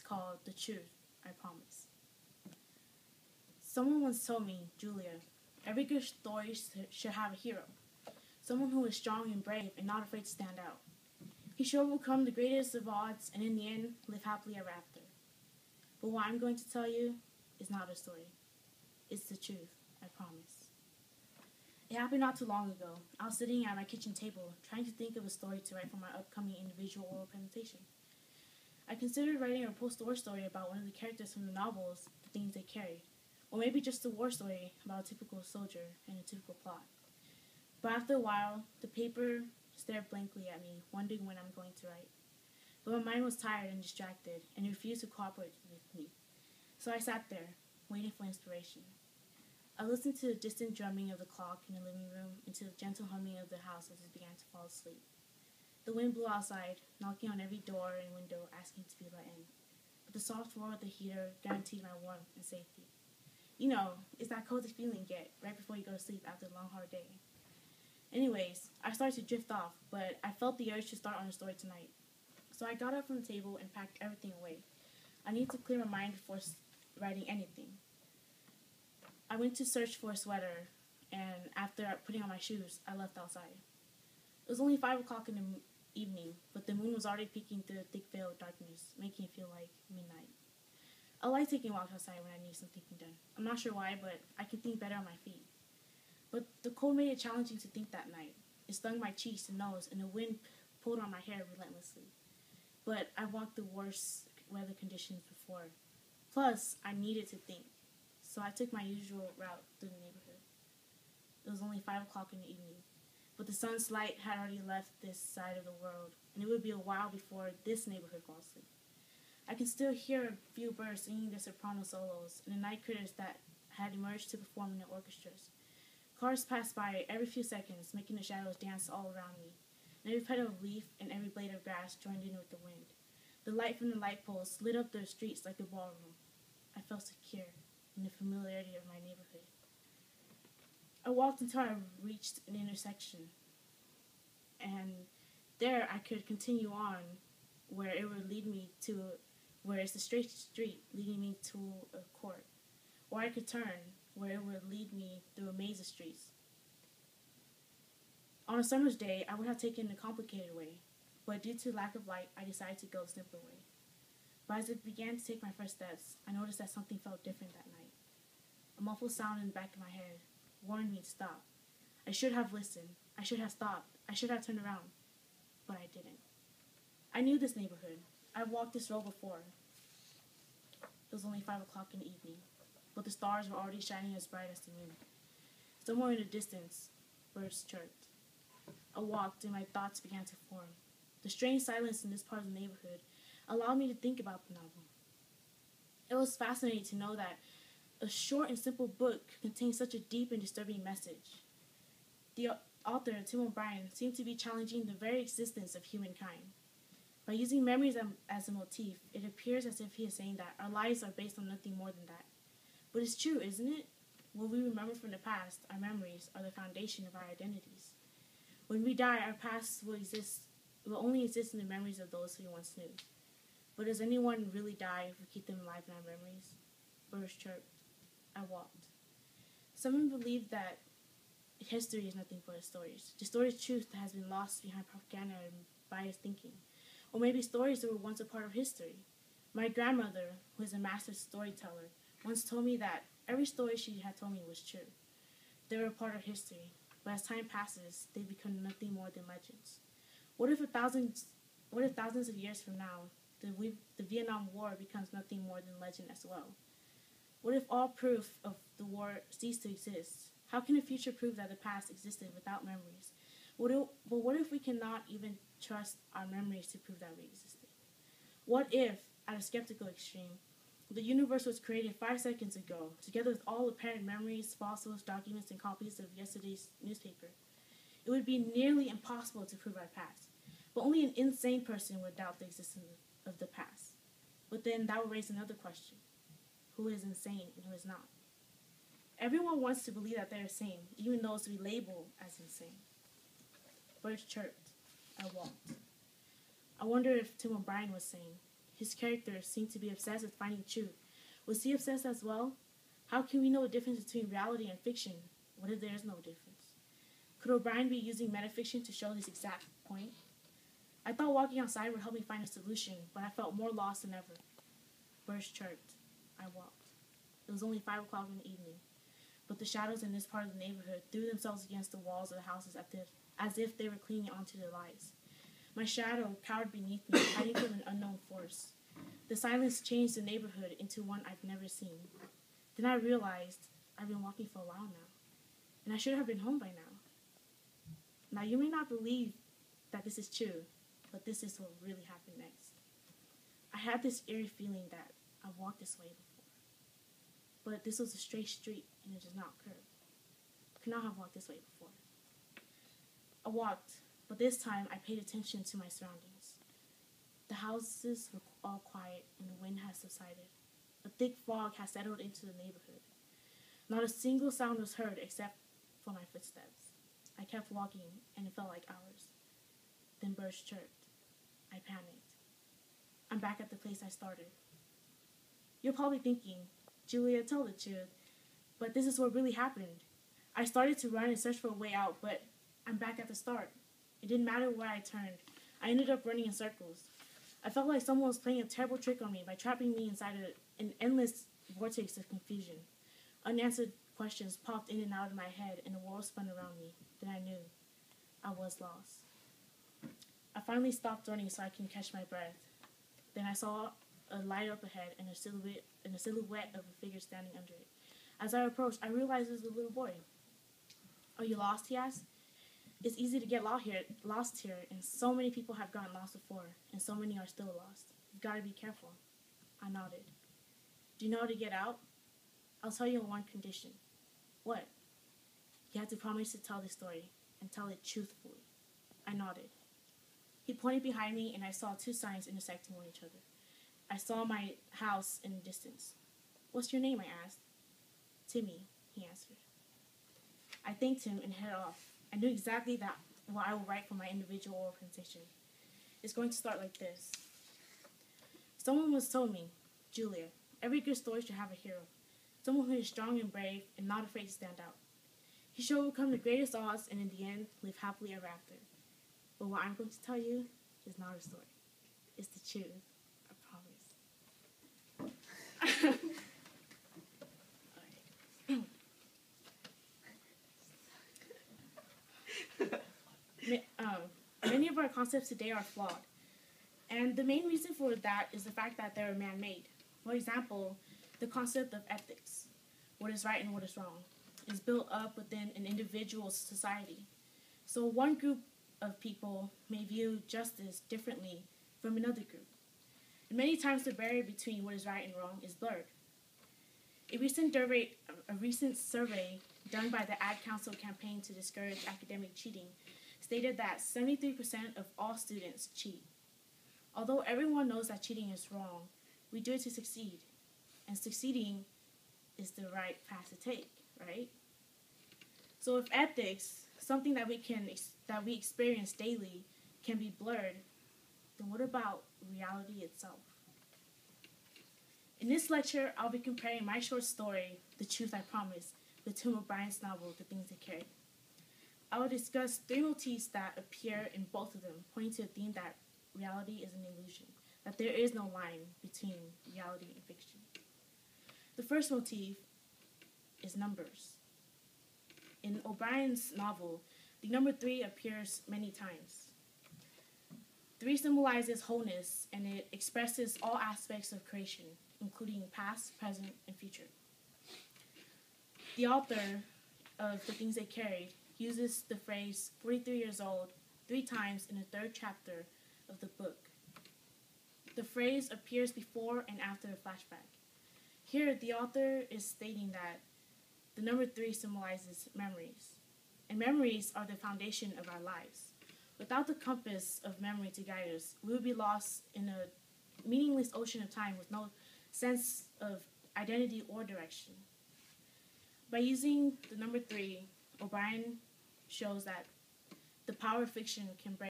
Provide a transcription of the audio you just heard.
it's called The Truth, I Promise. Someone once told me, Julia, every good story should have a hero. Someone who is strong and brave and not afraid to stand out. He should overcome the greatest of odds and in the end live happily ever after. But what I'm going to tell you is not a story. It's the truth, I promise. It happened not too long ago. I was sitting at my kitchen table trying to think of a story to write for my upcoming individual oral presentation. I considered writing a post-war story about one of the characters from the novels, the things they carried, or maybe just a war story about a typical soldier and a typical plot. But after a while, the paper stared blankly at me, wondering when I'm going to write. But my mind was tired and distracted, and it refused to cooperate with me. So I sat there, waiting for inspiration. I listened to the distant drumming of the clock in the living room and to the gentle humming of the house as I began to fall asleep. The wind blew outside, knocking on every door and window, asking to be let in. But the soft roar of the heater guaranteed my warmth and safety. You know, it's that cozy feeling you get right before you go to sleep after a long, hard day. Anyways, I started to drift off, but I felt the urge to start on a story tonight. So I got up from the table and packed everything away. I needed to clear my mind before writing anything. I went to search for a sweater, and after putting on my shoes, I left outside. It was only 5 o'clock in the evening, but the moon was already peeking through the thick veil of darkness, making it feel like midnight. I like taking walks outside when I need some thinking done. I'm not sure why, but I can think better on my feet. But the cold made it challenging to think that night. It stung my cheeks and nose, and the wind pulled on my hair relentlessly. But I walked through worse weather conditions before. Plus, I needed to think. So I took my usual route through the neighborhood. It was only 5 o'clock in the evening, but the sun's light had already left this side of the world, and it would be a while before this neighborhood falls asleep. I can still hear a few birds singing their soprano solos, and the night critters that had emerged to perform in the orchestras. Cars passed by every few seconds, making the shadows dance all around me, and every petal of leaf and every blade of grass joined in with the wind. The light from the light poles lit up the streets like a ballroom. I felt secure in the familiarity of my neighborhood. I walked until I reached an intersection, and there I could continue on where it would lead me to where it's a straight street leading me to a court, or I could turn where it would lead me through a maze of streets. On a summer's day, I would have taken the complicated way, but due to lack of light, I decided to go the simpler way. But as I began to take my first steps, I noticed that something felt different that night. A muffled sound in the back of my head warned me to stop. I should have listened. I should have stopped. I should have turned around. But I didn't. I knew this neighborhood. I've walked this road before. It was only 5 o'clock in the evening, but the stars were already shining as bright as the moon. Somewhere in the distance, birds chirped. I walked and my thoughts began to form. The strange silence in this part of the neighborhood allowed me to think about the novel. It was fascinating to know that a short and simple book contains such a deep and disturbing message. The author, Tim O'Brien, seemed to be challenging the very existence of humankind. By using memories as a motif, it appears as if he is saying that our lives are based on nothing more than that. But it's true, isn't it? What we remember from the past, our memories, are the foundation of our identities. When we die, our past will only exist in the memories of those we once knew. But does anyone really die if we keep them alive in our memories? Birds chirped. I walked. Some believe that history is nothing but stories. The story's truth that has been lost behind propaganda and biased thinking. Or maybe stories that were once a part of history. My grandmother, who is a master storyteller, once told me that every story she had told me was true. They were a part of history, but as time passes, they become nothing more than legends. What if thousands of years from now, the Vietnam War becomes nothing more than legend as well? What if all proof of the war ceased to exist? How can the future prove that the past existed without memories? But what if we cannot even trust our memories to prove that we existed? What if, at a skeptical extreme, the universe was created 5 seconds ago, together with all apparent memories, fossils, documents, and copies of yesterday's newspaper? It would be nearly impossible to prove our past, but only an insane person would doubt the existence of the past. But then that would raise another question. Who is insane and who is not? Everyone wants to believe that they're sane, even those we label as insane. Birds chirped. I walked. I wonder if Tim O'Brien was sane. His characters seem to be obsessed with finding truth. Was he obsessed as well? How can we know the difference between reality and fiction? What if there is no difference? Could O'Brien be using metafiction to show this exact point? I thought walking outside would help me find a solution, but I felt more lost than ever. Birds chirped. I walked. It was only 5 o'clock in the evening, but the shadows in this part of the neighborhood threw themselves against the walls of the houses as if they were clinging onto their lives. My shadow cowered beneath me, hiding from an unknown force. The silence changed the neighborhood into one I've never seen. Then I realized I've been walking for a while now, and I should have been home by now. Now, you may not believe that this is true, but this is what really happened next. I had this eerie feeling that I've walked this way before, but this was a straight street, and it does not curve. I could not have walked this way before. I walked, but this time I paid attention to my surroundings. The houses were all quiet, and the wind had subsided. A thick fog had settled into the neighborhood. Not a single sound was heard except for my footsteps. I kept walking, and it felt like hours. Then birds chirped. I panicked. I'm back at the place I started. You're probably thinking, Julia, tell the truth, but this is what really happened. I started to run and search for a way out, but I'm back at the start. It didn't matter where I turned. I ended up running in circles. I felt like someone was playing a terrible trick on me by trapping me inside an endless vortex of confusion. Unanswered questions popped in and out of my head, and the world spun around me. Then I knew I was lost. I finally stopped running so I can catch my breath. Then I saw a light up ahead and a silhouette of a figure standing under it. As I approached, I realized it was a little boy. Are you lost? He asked. It's easy to get lost here, and so many people have gotten lost before, and so many are still lost. You've got to be careful. I nodded. Do you know how to get out? I'll tell you on one condition. What? You have to promise to tell this story, and tell it truthfully. I nodded. He pointed behind me, and I saw 2 signs intersecting with each other. I saw my house in the distance. What's your name? I asked. Timmy, he answered. I thanked him and headed off. I knew exactly what I would write for my individual oral presentation. It's going to start like this. Someone once told me, Julia, every good story should have a hero. Someone who is strong and brave and not afraid to stand out. He should overcome the greatest odds and in the end live happily ever after. But what I'm going to tell you is not a story. It's the truth. I promise. Many of our concepts today are flawed. And the main reason for that is the fact that they're man-made. For example, the concept of ethics, what is right and what is wrong, is built up within an individual's society. So one group of people may view justice differently from another group. And many times the barrier between what is right and wrong is blurred. A recent survey done by the Ad Council campaign to discourage academic cheating stated that 73% of all students cheat. Although everyone knows that cheating is wrong, we do it to succeed. And succeeding is the right path to take, right? So if ethics, something that we experience daily, can be blurred, then what about reality itself? In this lecture, I'll be comparing my short story, The Truth I Promise, with Tim O'Brien's novel, The Things They Carried. I will discuss 3 motifs that appear in both of them, pointing to the theme that reality is an illusion, that there is no line between reality and fiction. The first motif is numbers. In O'Brien's novel, the number 3 appears many times. 3 symbolizes wholeness, and it expresses all aspects of creation, including past, present, and future. The author of The Things They Carried uses the phrase 43 years old 3 times in the 3rd chapter of the book. The phrase appears before and after a flashback. Here, the author is stating that the number 3 symbolizes memories, and memories are the foundation of our lives. Without the compass of memory to guide us, we would be lost in a meaningless ocean of time with no sense of identity or direction. By using the number 3, O'Brien shows that the power of fiction can break